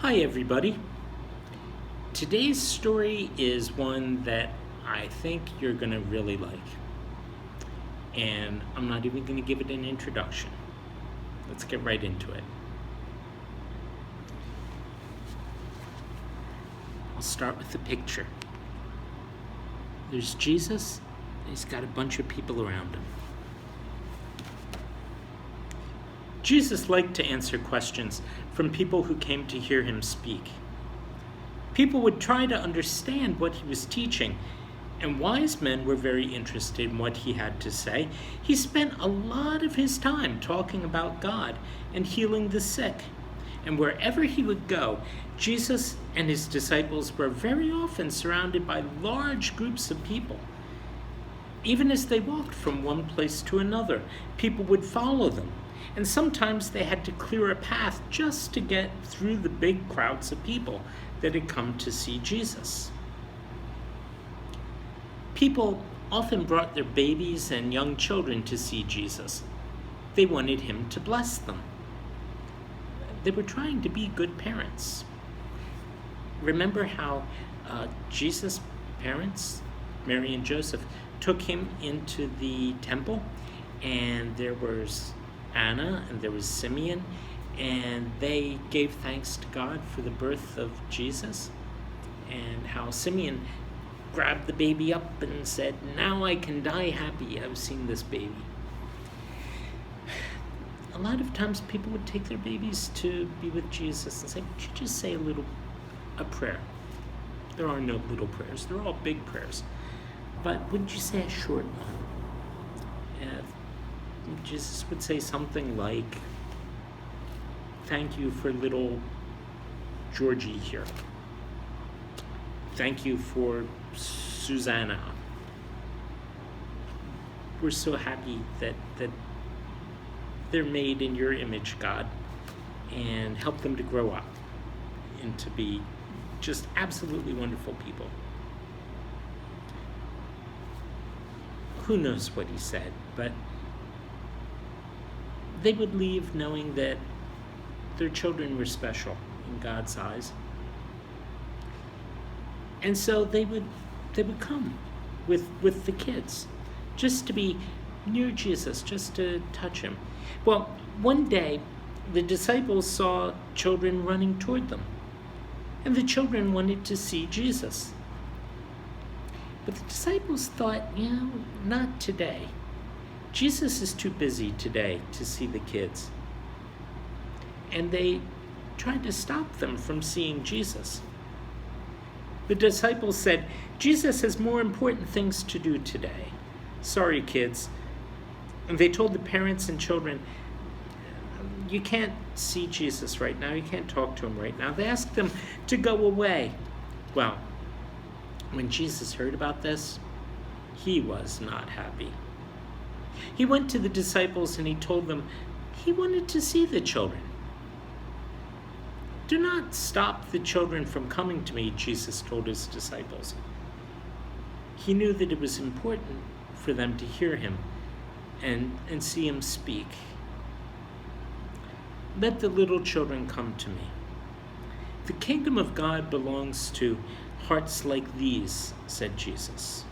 Hi everybody. Today's story is one that I think you're going to really like. And I'm not even going to give it an introduction. Let's get right into it. I'll start with the picture. There's Jesus, and he's got a bunch of people around him. Jesus liked to answer questions from people who came to hear him speak. People would try to understand what he was teaching, and wise men were very interested in what he had to say. He spent a lot of his time talking about God and healing the sick. And wherever he would go, Jesus and his disciples were very often surrounded by large groups of people. Even as they walked from one place to another, people would follow them. And sometimes they had to clear a path just to get through the big crowds of people that had come to see Jesus. People often brought their babies and young children to see Jesus. They wanted him to bless them. They were trying to be good parents. Remember how Jesus' parents, Mary and Joseph, took him into the temple, and there was Anna and there was Simeon, and they gave thanks to God for the birth of Jesus, and how Simeon grabbed the baby up and said, "Now I can die happy, I've seen this baby." A lot of times people would take their babies to be with Jesus and say, "Would you just say a prayer?" There are no little prayers, they're all big prayers. But wouldn't you say a short one? Jesus would say something like, "Thank you for little Georgie here. Thank you for Susanna. We're so happy that they're made in your image, God, and help them to grow up and to be just absolutely wonderful people." Who knows what he said, but they would leave knowing that their children were special in God's eyes. And so they would come with the kids just to be near Jesus, just to touch him. Well, one day the disciples saw children running toward them, and the children wanted to see Jesus. But the disciples thought, not today. Jesus is too busy today to see the kids. And they tried to stop them from seeing Jesus. The disciples said, "Jesus has more important things to do today. Sorry, kids." And they told the parents and children, "You can't see Jesus right now. You can't talk to him right now." They asked them to go away. Well, when Jesus heard about this, he was not happy. He went to the disciples and he told them he wanted to see the children. "Do not stop the children from coming to me," Jesus told his disciples. He knew that it was important for them to hear him and see him speak. "Let the little children come to me. The kingdom of God belongs to hearts like these," said Jesus.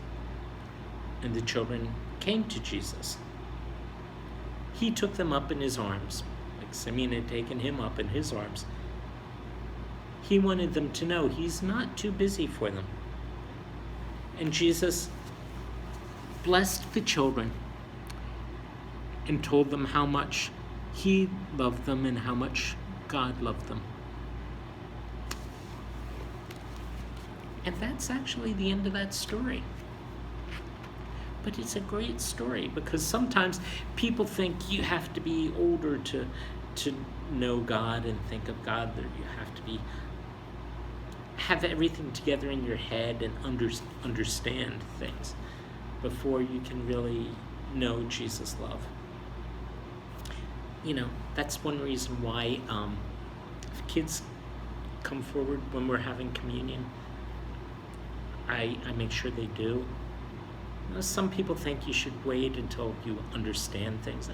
And the children came to Jesus. He took them up in his arms, like Simeon had taken him up in his arms. He wanted them to know he's not too busy for them. And Jesus blessed the children and told them how much he loved them and how much God loved them. And that's actually the end of that story. But it's a great story because sometimes people think you have to be older to know God and think of God, that you have to have everything together in your head and understand things before you can really know Jesus' love. That's one reason why if kids come forward when we're having communion, I make sure they do. Some people think you should wait until you understand things.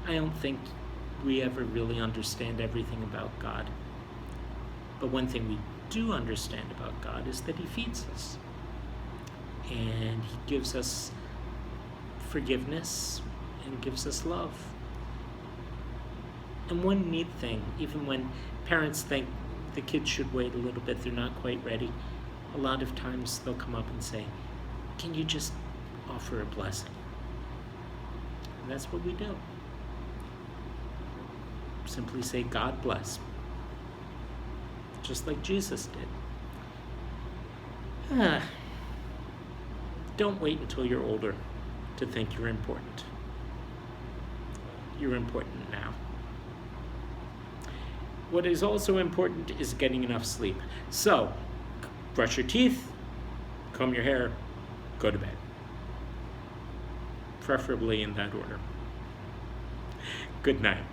I don't think we ever really understand everything about God. But one thing we do understand about God is that he feeds us. And he gives us forgiveness and gives us love. And one neat thing, even when parents think the kids should wait a little bit, they're not quite ready, a lot of times they'll come up and say, can you just offer a blessing? And that's what we do. Simply say, God bless. Just like Jesus did. Don't wait until you're older to think you're important. You're important now. What is also important is getting enough sleep. So, brush your teeth, comb your hair, go to bed. Preferably in that order. Good night.